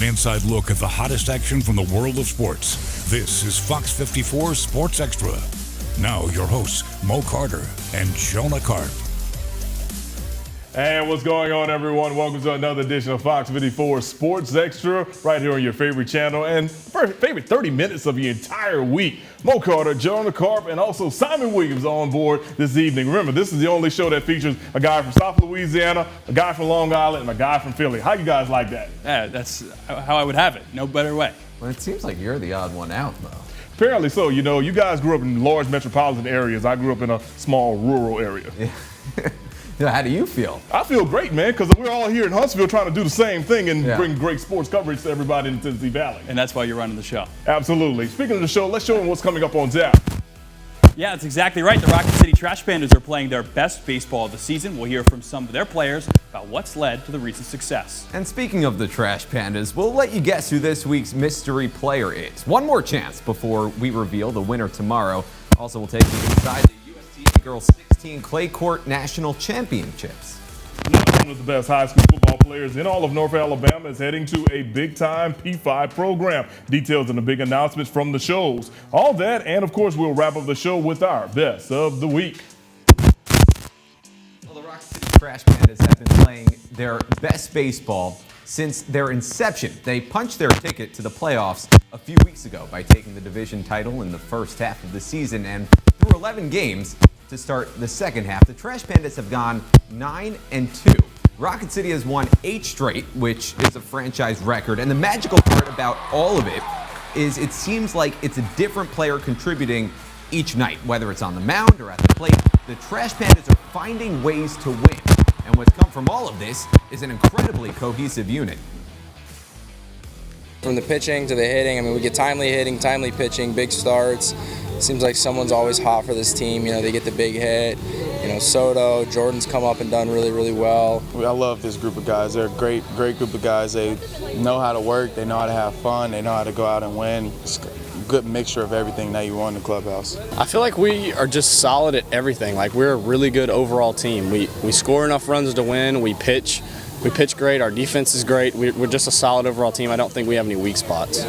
an inside look at the hottest action from the world of sports. This is Fox 54 Sports Extra. Now your hosts, Mo Carter and Jonah Karp. And what's going on, everyone? Welcome to another edition of Fox 54 Sports Extra, right here on your favorite channel and favorite 30 minutes of your entire week. Mo Carter, Jonah Karp, and also Simon Williams on board this evening. Remember, this is the only show that features a guy from South Louisiana, a guy from Long Island, and a guy from Philly. How you guys like that? Yeah, that's how I would have it. No better way. Well, it seems like you're the odd one out, Mo. Apparently so. You know, you guys grew up in large metropolitan areas. I grew up in a small rural area. Yeah. How do you feel? I feel great, man, because we're all here in Huntsville trying to do the same thing and bring great sports coverage to everybody in the Tennessee Valley. And that's why you're running the show. Absolutely. Speaking of the show, let's show them what's coming up on tap. Yeah, that's exactly right. The Rocket City Trash Pandas are playing their best baseball of the season. We'll hear from some of their players about what's led to the recent success. And speaking of the Trash Pandas, we'll let you guess who this week's mystery player is. One more chance before we reveal the winner tomorrow. Also, we'll take you inside the USTA Girls 16 Clay Court National Championships. One of the best high school football players in all of North Alabama is heading to a big-time P5 program. Details and the big announcements from the shows. All that, and of course, we'll wrap up the show with our best of the week. Well, the Rock City Trash Pandas have been playing their best baseball since their inception. They punched their ticket to the playoffs a few weeks ago by taking the division title in the first half of the season, and through 11 games to start the second half, the Trash Pandas have gone 9-2. Rocket City has won 8 straight, which is a franchise record, and the magical part about all of it is it seems like it's a different player contributing each night, whether it's on the mound or at the plate. The Trash Pandas are finding ways to win, and what's come from all of this is an incredibly cohesive unit. From the pitching to the hitting, I mean, we get timely hitting, timely pitching, big starts. It seems like someone's always hot for this team. You know, they get the big hit. You know, Soto, Jordan's come up and done really, really well. I love this group of guys. They're a great group of guys. They know how to work. They know how to have fun. They know how to go out and win. It's a good mixture of everything that you want in the clubhouse. I feel like we are just solid at everything. Like, we're a really good overall team. We score enough runs to win. We pitch great. Our defense is great. We're just a solid overall team. I don't think we have any weak spots.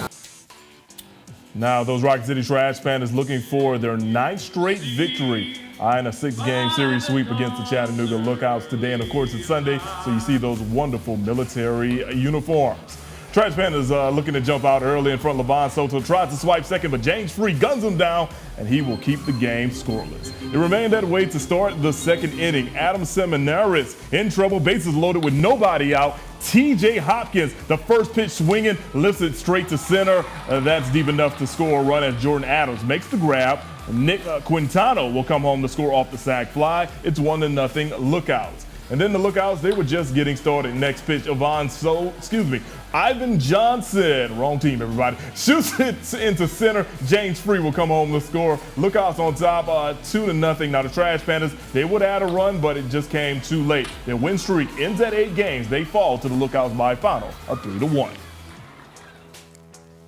Now, those Rocket City Trash Pandas looking for their 9th straight victory in a 6-game series sweep against the Chattanooga Lookouts today. And, of course, it's Sunday, so you see those wonderful military uniforms. Trash Pandas looking to jump out early in front. Levon Soto tries to swipe second, but James Free guns him down, and he will keep the game scoreless. It remained that way to start the second inning. Adam Seminaris in trouble, bases loaded with nobody out. T.J. Hopkins, the first pitch swinging, lifts it straight to center. That's deep enough to score a run as Jordan Adams makes the grab. Nick Quintano will come home to score off the sac fly. It's 1-0 Lookouts. And then the Lookouts, they were just getting started. Next pitch, Ivan Johnson, wrong team, everybody, shoots it into center. James Free will come home to score. Lookouts on top, 2-0. Now the Trash Pandas, they would add a run, but it just came too late. Their win streak ends at 8 games. They fall to the Lookouts by a final of 3-1.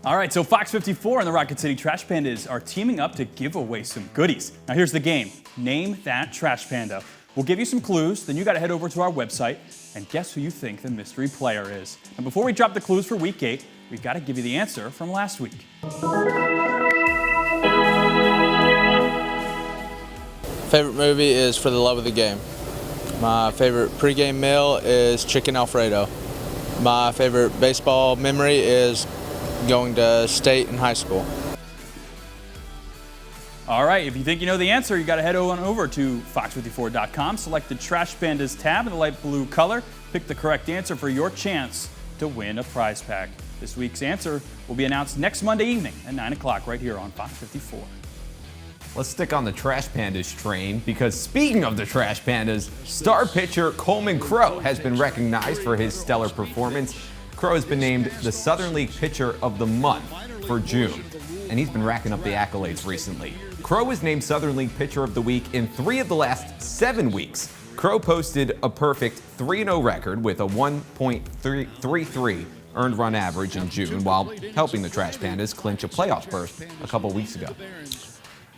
All right, so Fox 54 and the Rocket City Trash Pandas are teaming up to give away some goodies. Now here's the game. Name that Trash Panda. We'll give you some clues, then you got to head over to our website and guess who you think the mystery player is. And before we drop the clues for Week 8, we've got to give you the answer from last week. Favorite movie is For the Love of the Game. My favorite pregame meal is chicken Alfredo. My favorite baseball memory is going to state and high school. All right, if you think you know the answer, you got to head on over to fox54.com, select the Trash Pandas tab in the light blue color, pick the correct answer for your chance to win a prize pack. This week's answer will be announced next Monday evening at 9 o'clock right here on Fox 54. Let's stick on the Trash Pandas train because speaking of the Trash Pandas, star pitcher Coleman Crow has been recognized for his stellar performance. Crow has been named the Southern League Pitcher of the Month for June, and he's been racking up the accolades recently. Crow was named Southern League Pitcher of the Week in 3 of the last 7 weeks. Crow posted a perfect 3-0 record with a 1.33 earned run average in June while helping the Trash Pandas clinch a playoff berth a couple weeks ago.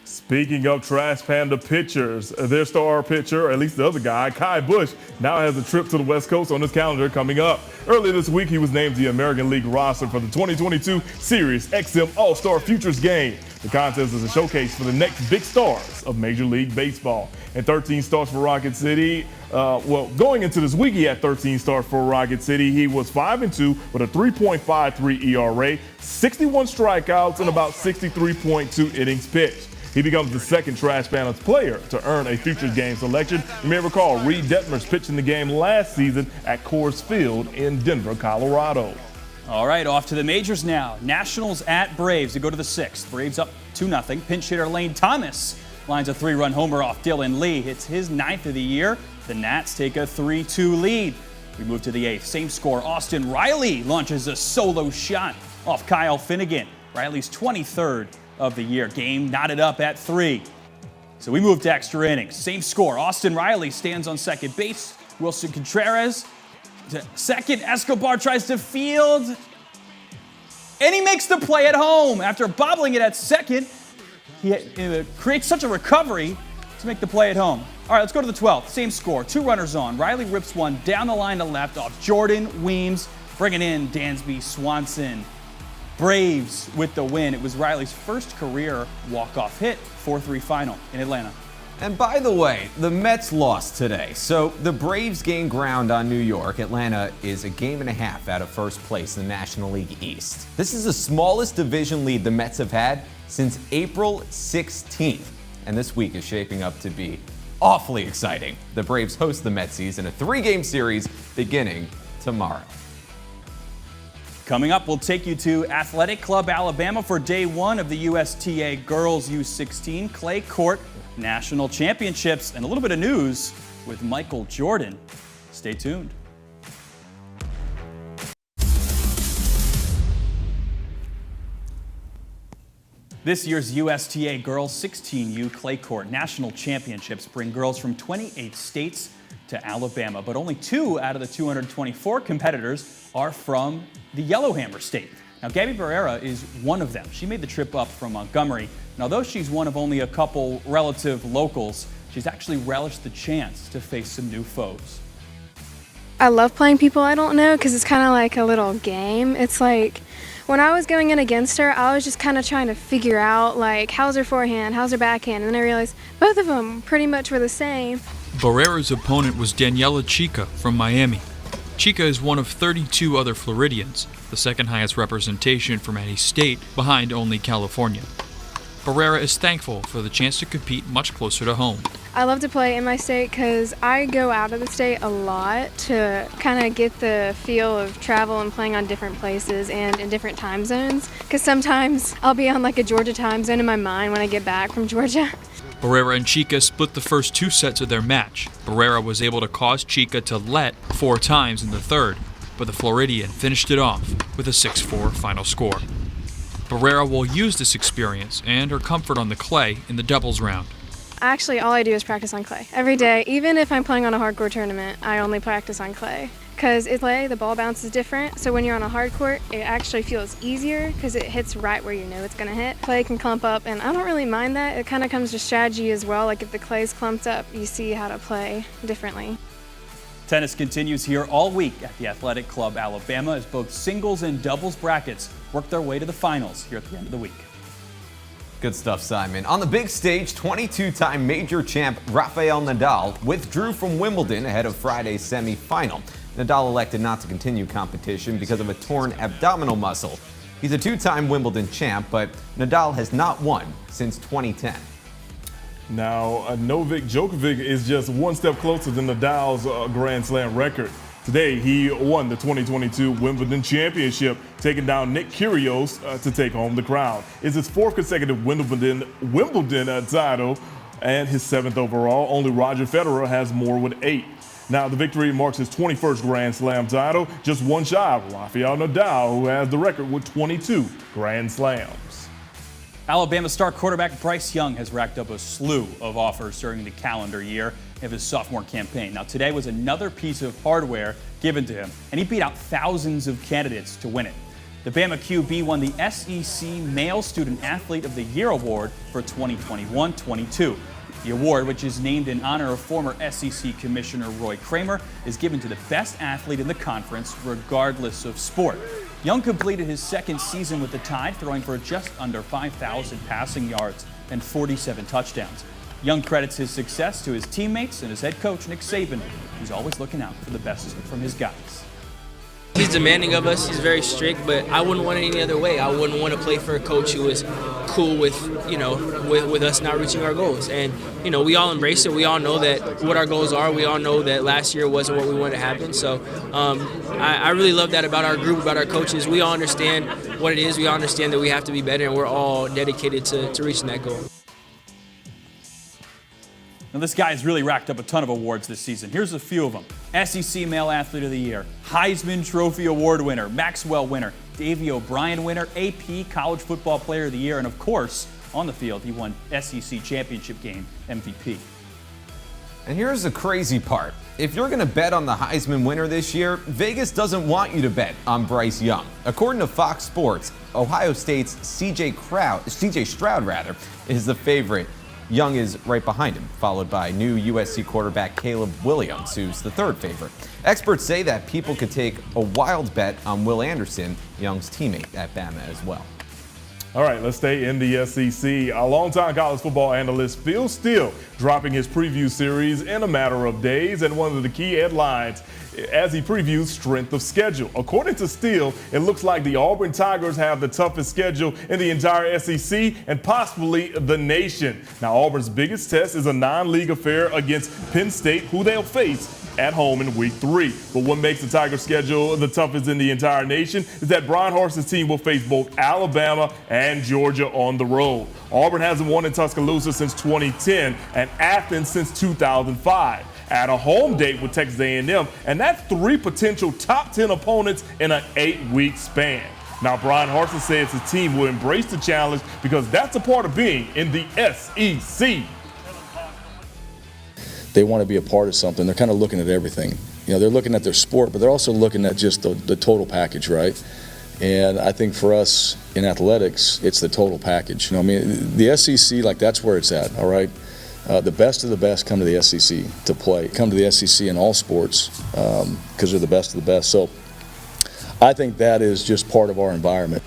Speaking of Trash Panda pitchers, their star pitcher, or at least the other guy, Kai Bush, now has a trip to the West Coast on his calendar coming up. Earlier this week, he was named the American League roster for the 2022 Sirius XM All-Star Futures Game. The contest is a showcase for the next big stars of Major League Baseball. And 13 starts for Rocket City. Going into this week, he had 13 starts for Rocket City. He was 5-2 with a 3.53 ERA, 61 strikeouts, and about 63.2 innings pitched. He becomes the second Trash Pandas player to earn a Futures Game selection. You may recall Reed Detmers pitching the game last season at Coors Field in Denver, Colorado. All right, off to the majors now. Nationals at Braves to go to the sixth. Braves up 2-0. Pinch hitter Lane Thomas lines a 3-run homer off Dylan Lee. It's his 9th of the year. The Nats take a 3-2 lead. We move to the 8th. Same score. Austin Riley launches a solo shot off Kyle Finnegan. Riley's 23rd of the year. Game knotted up at 3. So we move to extra innings. Same score. Austin Riley stands on second base. Wilson Contreras to second. Escobar tries to field. And he makes the play at home. After bobbling it at second, he creates such a recovery to make the play at home. All right, let's go to the 12th. Same score. 2 runners on. Riley rips one down the line to left off Jordan Weems, bringing in Dansby Swanson. Braves with the win. It was Riley's first career walk-off hit, 4-3 final in Atlanta. And by the way, the Mets lost today, so the Braves gained ground on New York. Atlanta is a game and a half out of first place in the National League East. This is the smallest division lead the Mets have had since April 16th, and this week is shaping up to be awfully exciting. The Braves host the Metsies in a 3-game series beginning tomorrow. Coming up, we'll take you to Athletic Club Alabama for day 1 of the USTA Girls U16 Clay Court National Championships, and a little bit of news with Michael Jordan. Stay tuned. This year's USTA Girls 16U Clay Court National Championships bring girls from 28 states to Alabama, but only 2 out of the 224 competitors are from the Yellowhammer State. Now, Gabby Barrera is one of them. She made the trip up from Montgomery, and although she's one of only a couple relative locals, she's actually relished the chance to face some new foes. I love playing people I don't know because it's kind of like a little game. It's like when I was going in against her, I was just kind of trying to figure out, like, how's her forehand, how's her backhand, and then I realized both of them pretty much were the same. Barrera's opponent was Daniela Chica from Miami. Chica is one of 32 other Floridians, the second highest representation from any state, behind only California. Barrera is thankful for the chance to compete much closer to home. I love to play in my state because I go out of the state a lot to kind of get the feel of travel and playing on different places and in different time zones, because sometimes I'll be on like a Georgia time zone in my mind when I get back from Georgia. Barrera and Chica split the first 2 sets of their match. Barrera was able to cause Chica to let 4 times in the third, but the Floridian finished it off with a 6-4 final score. Barrera will use this experience and her comfort on the clay in the doubles round. Actually, all I do is practice on clay every day. Even if I'm playing on a hardcore tournament, I only practice on clay. Because the ball bounce is different, so when you're on a hard court, it actually feels easier because it hits right where you know it's going to hit. Clay can clump up, and I don't really mind that. It kind of comes to strategy as well. Like if the clay's clumped up, you see how to play differently. Tennis continues here all week at the Athletic Club Alabama as both singles and doubles brackets work their way to the finals here at the end of the week. Good stuff, Simon. On the big stage, 22-time major champ Rafael Nadal withdrew from Wimbledon ahead of Friday's semifinal. Nadal elected not to continue competition because of a torn abdominal muscle. He's a 2-time Wimbledon champ, but Nadal has not won since 2010. Now, Novak Djokovic is just 1 step closer than Nadal's Grand Slam record. Today, he won the 2022 Wimbledon Championship, taking down Nick Kyrgios to take home the crown. It's his 4th consecutive Wimbledon title and his 7th overall. Only Roger Federer has more with 8. Now, the victory marks his 21st Grand Slam title, just one shy of Rafael Nadal, who has the record with 22 Grand Slams. Alabama star quarterback Bryce Young has racked up a slew of offers during the calendar year of his sophomore campaign. Now, today was another piece of hardware given to him, and he beat out thousands of candidates to win it. The Bama QB won the SEC Male Student Athlete of the Year award for 2021-22. The award, which is named in honor of former SEC Commissioner Roy Kramer, is given to the best athlete in the conference, regardless of sport. Young completed his second season with the Tide, throwing for just under 5,000 passing yards and 47 touchdowns. Young credits his success to his teammates and his head coach, Nick Saban, who's always looking out for the best from his guys. He's demanding of us. He's very strict, but I wouldn't want it any other way. I wouldn't want to play for a coach who is cool with, with us not reaching our goals. And, we all embrace it. We all know that what our goals are. We all know that last year wasn't what we wanted to happen. So I really love that about our group, about our coaches. We all understand what it is. We all understand that we have to be better, and we're all dedicated to reaching that goal. Now, this guy has really racked up a ton of awards this season. Here's a few of them. SEC Male Athlete of the Year, Heisman Trophy Award winner, Maxwell winner, Davey O'Brien winner, AP College Football Player of the Year, and of course, on the field, he won SEC Championship Game MVP. And here's the crazy part. If you're going to bet on the Heisman winner this year, Vegas doesn't want you to bet on Bryce Young. According to Fox Sports, Ohio State's CJ Stroud is the favorite. Young is right behind him, followed by new USC quarterback Caleb Williams, who's the third favorite. Experts say that people could take a wild bet on Will Anderson, Young's teammate at Bama as well. All right, let's stay in the SEC. A longtime college football analyst, Phil Steele, dropping his preview series in a matter of days, and one of the key headlines as he previews strength of schedule. According to Steele, it looks like the Auburn Tigers have the toughest schedule in the entire SEC and possibly the nation. Now, Auburn's biggest test is a non-league affair against Penn State, who they'll face at home in week 3. But what makes the Tigers schedule the toughest in the entire nation is that Brian Harsin's team will face both Alabama and Georgia on the road. Auburn hasn't won in Tuscaloosa since 2010 and Athens since 2005. At a home date with Texas A&M, and that's 3 potential top 10 opponents in an 8-week span. Now, Brian Harsin says his team will embrace the challenge because that's a part of being in the SEC. They want to be a part of something. They're kind of looking at everything. They're looking at their sport, but they're also looking at just the total package, right? And I think for us in athletics, it's the total package. The SEC, that's where it's at, all right? The best of the best come to the SEC to play, come to the SEC in all sports because they're the best of the best. So I think that is just part of our environment.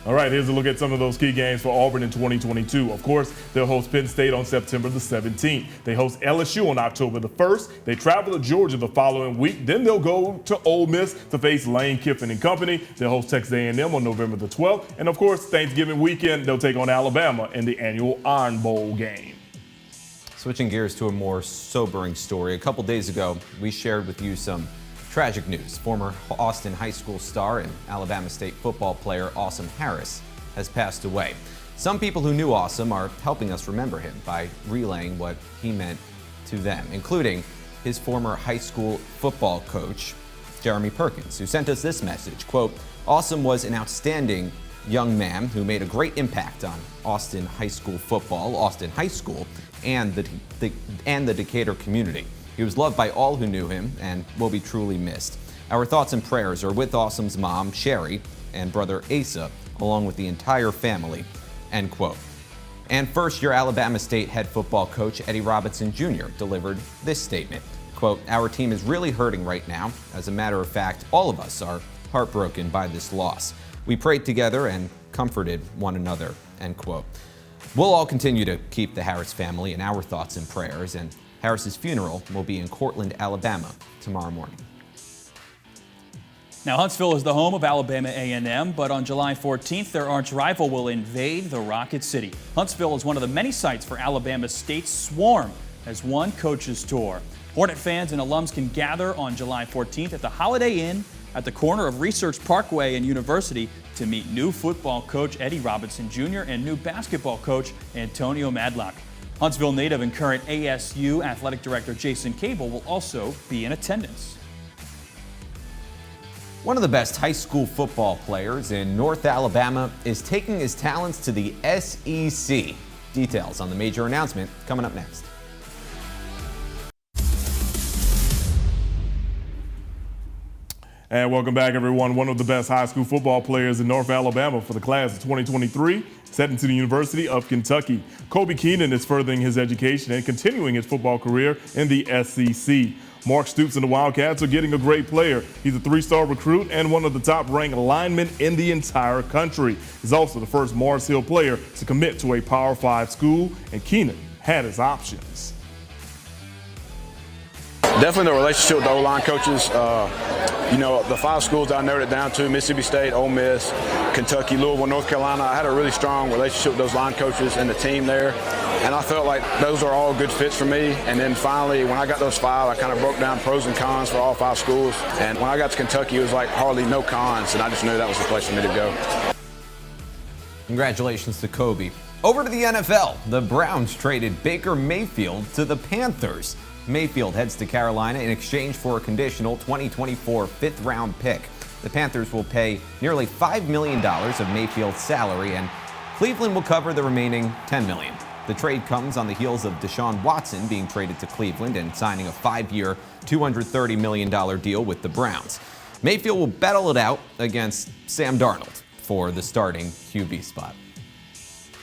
All right, here's a look at some of those key games for Auburn in 2022. Of course, they'll host Penn State on September the 17th. They host LSU on October the 1st. They travel to Georgia the following week. Then they'll go to Ole Miss to face Lane Kiffin and company. They'll host Texas A&M on November the 12th. And of course, Thanksgiving weekend, they'll take on Alabama in the annual Iron Bowl game. Switching gears to a more sobering story. A couple days ago, we shared with you some tragic news. Former Austin High School star and Alabama State football player Awesome Harris has passed away. Some people who knew Awesome are helping us remember him by relaying what he meant to them, including his former high school football coach, Jeremy Perkins, who sent us this message, quote, "Awesome was an outstanding young man who made a great impact on Austin High School football, Austin High School, and the Decatur community. He was loved by all who knew him and will be truly missed. Our thoughts and prayers are with Awesome's mom, Sherry, and brother Asa, along with the entire family," end quote. And first, your Alabama State head football coach, Eddie Robinson Jr., delivered this statement, quote, "Our team is really hurting right now. As a matter of fact, all of us are heartbroken by this loss. We prayed together and comforted one another," end quote. We'll all continue to keep the Harris family in our thoughts and prayers, and Harris's funeral will be in Cortland, Alabama, tomorrow morning. Now, Huntsville is the home of Alabama A&M, but on July 14th, their arch rival will invade the Rocket City. Huntsville is one of the many sites for Alabama State's Swarm as one coach's tour. Hornet fans and alums can gather on July 14th at the Holiday Inn at the corner of Research Parkway and University to meet new football coach Eddie Robinson Jr. and new basketball coach Antonio Madlock. Huntsville native and current ASU athletic director Jason Cable will also be in attendance. One of the best high school football players in North Alabama is taking his talents to the SEC. Details on the major announcement coming up next. And welcome back, everyone. One of the best high school football players in North Alabama for the class of 2023, heading to the University of Kentucky. Koby Keenan is furthering his education and continuing his football career in the SEC. Mark Stoops and the Wildcats are getting a great player. He's a 3-star recruit and one of the top-ranked linemen in the entire country. He's also the first Mars Hill player to commit to a Power 5 school, and Keenan had his options. Definitely the relationship with the O-line coaches. The 5 schools I narrowed it down to, Mississippi State, Ole Miss, Kentucky, Louisville, North Carolina. I had a really strong relationship with those line coaches and the team there. And I felt like those are all good fits for me. And then finally, when I got those 5, I kind of broke down pros and cons for all 5 schools. And when I got to Kentucky, it was like hardly no cons. And I just knew that was the place for me to go. Congratulations to Koby. Over to the NFL. The Browns traded Baker Mayfield to the Panthers. Mayfield heads to Carolina in exchange for a conditional 2024 fifth-round pick. The Panthers will pay nearly $5 million of Mayfield's salary, and Cleveland will cover the remaining $10 million. The trade comes on the heels of Deshaun Watson being traded to Cleveland and signing a 5-year, $230 million deal with the Browns. Mayfield will battle it out against Sam Darnold for the starting QB spot.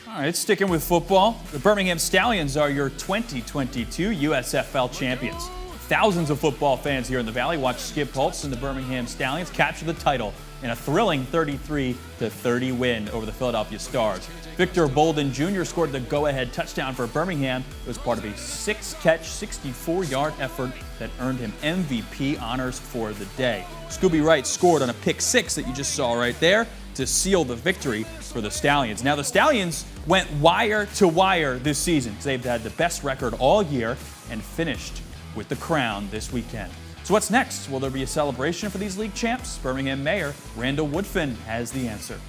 All right, sticking with football, the Birmingham Stallions are your 2022 USFL champions. Thousands of football fans here in the Valley watched Skip Holtz and the Birmingham Stallions capture the title in a thrilling 33-30 win over the Philadelphia Stars. Victor Bolden Jr. scored the go-ahead touchdown for Birmingham. It was part of a 6-catch, 64-yard effort that earned him MVP honors for the day. Scooby Wright scored on a pick 6 that you just saw right there to seal the victory for the Stallions. Now, the Stallions went wire to wire this season because they've had the best record all year and finished with the crown this weekend. So what's next? Will there be a celebration for these league champs? Birmingham Mayor Randall Woodfin has the answer.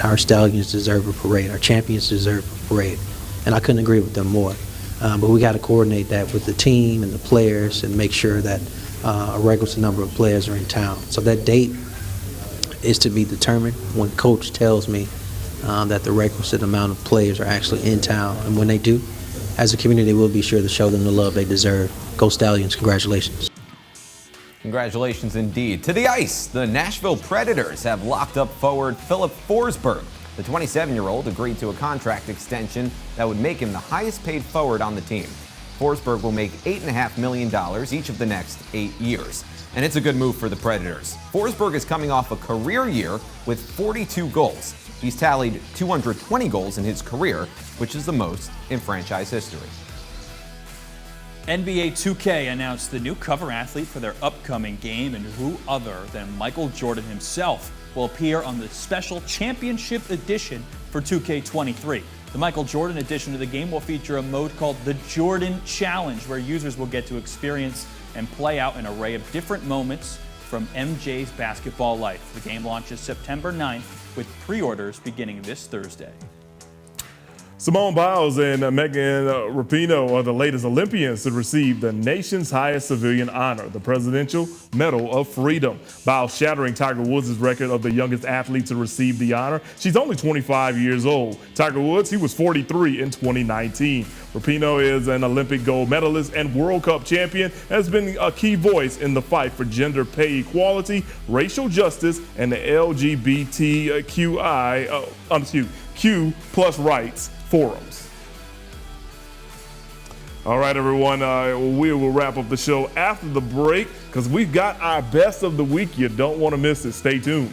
Our Stallions deserve a parade. Our champions deserve a parade. And I couldn't agree with them more. But we got to coordinate that with the team and the players and make sure that a requisite number of players are in town. So that date is to be determined when coach tells me that the requisite amount of players are actually in town. And when they do, as a community, we'll be sure to show them the love they deserve. Go Stallions, congratulations. Congratulations indeed. To the ice, the Nashville Predators have locked up forward Filip Forsberg. The 27-year-old agreed to a contract extension that would make him the highest paid forward on the team. Forsberg will make $8.5 million each of the next 8 years. And it's a good move for the Predators. Forsberg is coming off a career year with 42 goals. He's tallied 220 goals in his career, which is the most in franchise history. NBA 2K announced the new cover athlete for their upcoming game, and who other than Michael Jordan himself will appear on the special championship edition for 2K23. The Michael Jordan edition of the game will feature a mode called the Jordan Challenge, where users will get to experience and play out an array of different moments from MJ's basketball life. The game launches September 9th with pre-orders beginning this Thursday. Simone Biles and Megan Rapinoe are the latest Olympians to receive the nation's highest civilian honor, the Presidential Medal of Freedom. Biles shattering Tiger Woods' record of the youngest athlete to receive the honor. She's only 25 years old. Tiger Woods, he was 43 in 2019. Rapinoe is an Olympic gold medalist and World Cup champion, has been a key voice in the fight for gender pay equality, racial justice, and the Q plus rights forums. All right, everyone, we will wrap up the show after the break because we've got our best of the week. You don't want to miss it. Stay tuned.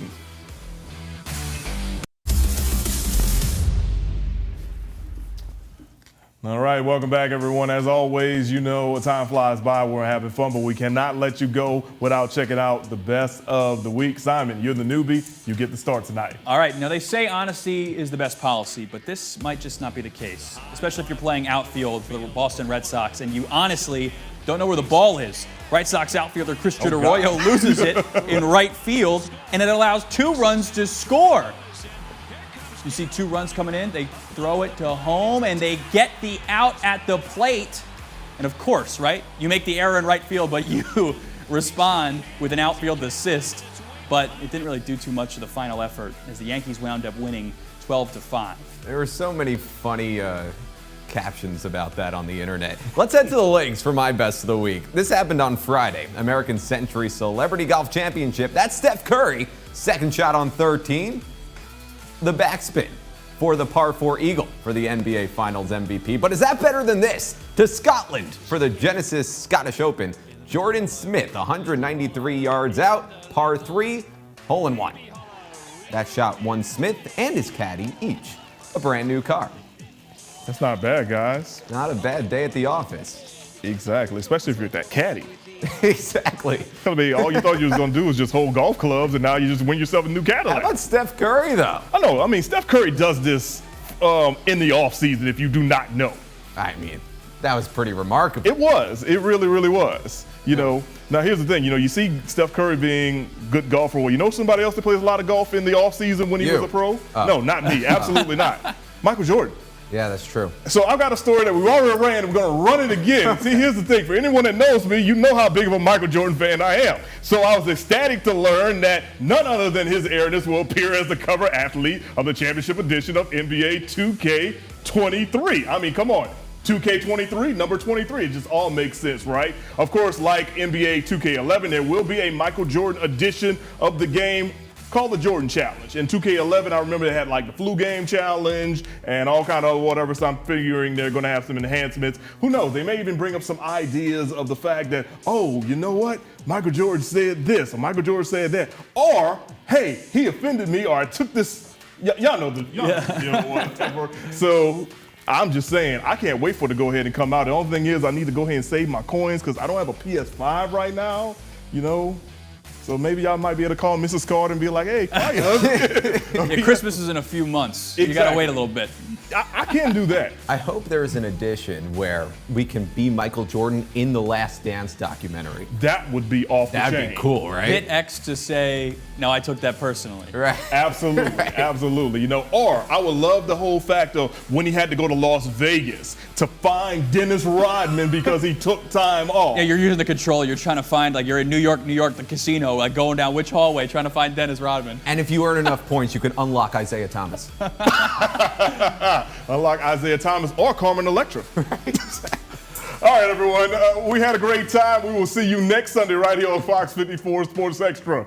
All right, welcome back, everyone. As always, you know, time flies by. We're having fun, but we cannot let you go without checking out the best of the week. Simon, you're the newbie. You get the start tonight. All right, now they say honesty is the best policy, but this might just not be the case, especially if you're playing outfield for the Boston Red Sox and you honestly don't know where the ball is. White Sox outfielder Christian Arroyo loses it in right field, and it allows 2 runs to score. You see 2 runs coming in, they throw it to home, and they get the out at the plate. And of course, right, you make the error in right field, but you respond with an outfield assist. But it didn't really do too much of the final effort as the Yankees wound up winning 12-5. There were so many funny captions about that on the internet. Let's head to the links for my best of the week. This happened on Friday. American Century Celebrity Golf Championship. That's Steph Curry. Second shot on 13. The backspin for the par 4 eagle for the NBA Finals MVP. But is that better than this? To Scotland for the Genesis Scottish Open. Jordan Smith, 193 yards out, par 3, hole-in-one. That shot won Smith and his caddy each a brand new car. That's not bad, guys. Not a bad day at the office. Exactly, especially if you're at that caddy. Exactly. I mean, all you thought you was going to do was just hold golf clubs, and now you just win yourself a new Cadillac. How about Steph Curry, though? I know. I mean, Steph Curry does this in the offseason, if you do not know. I mean, that was pretty remarkable. It was. It really, really was. You know, now here's the thing. You know, you see Steph Curry being a good golfer. Well, you know somebody else that plays a lot of golf in the offseason when he was a pro? No, not me. Absolutely not. Michael Jordan. Yeah, that's true. So I've got a story that we've already ran, and we're going to run it again. See, here's the thing. For anyone that knows me, you know how big of a Michael Jordan fan I am. So I was ecstatic to learn that none other than his airness will appear as the cover athlete of the championship edition of NBA 2K23. I mean, come on. 2K23, number 23. It just all makes sense, right? Of course, like NBA 2K11, there will be a Michael Jordan edition of the game called the Jordan Challenge. In 2K11, I remember they had like the flu game challenge and all kind of whatever, so I'm figuring they're going to have some enhancements. Who knows? They may even bring up some ideas of the fact that, oh, you know what? Michael Jordan said this, or Michael Jordan said that. Or, hey, he offended me, or I took this. Y'all know whatever. So I'm just saying, I can't wait for it to go ahead and come out. The only thing is I need to go ahead and save my coins because I don't have a PS5 right now, you know. So maybe y'all might be able to call Mrs. Carter and be like, hey, yeah, Christmas is in a few months. Exactly. You got to wait a little bit. I can't do that. I hope there's an edition where we can be Michael Jordan in the Last Dance documentary. That would be off the chain. That'd be cool, right? Hit X to say, no, I took that personally. Right. Absolutely, absolutely. You know, or I would love the whole fact of when he had to go to Las Vegas to find Dennis Rodman because he took time off. Yeah, you're using the controller. You're trying to find, like, you're in New York, the casino, like going down which hallway, trying to find Dennis Rodman. And if you earn enough points, you can unlock Isaiah Thomas. Unlock Isaiah Thomas or Carmen Electra. All right, everyone. We had a great time. We will see you next Sunday right here on Fox 54 Sports Extra.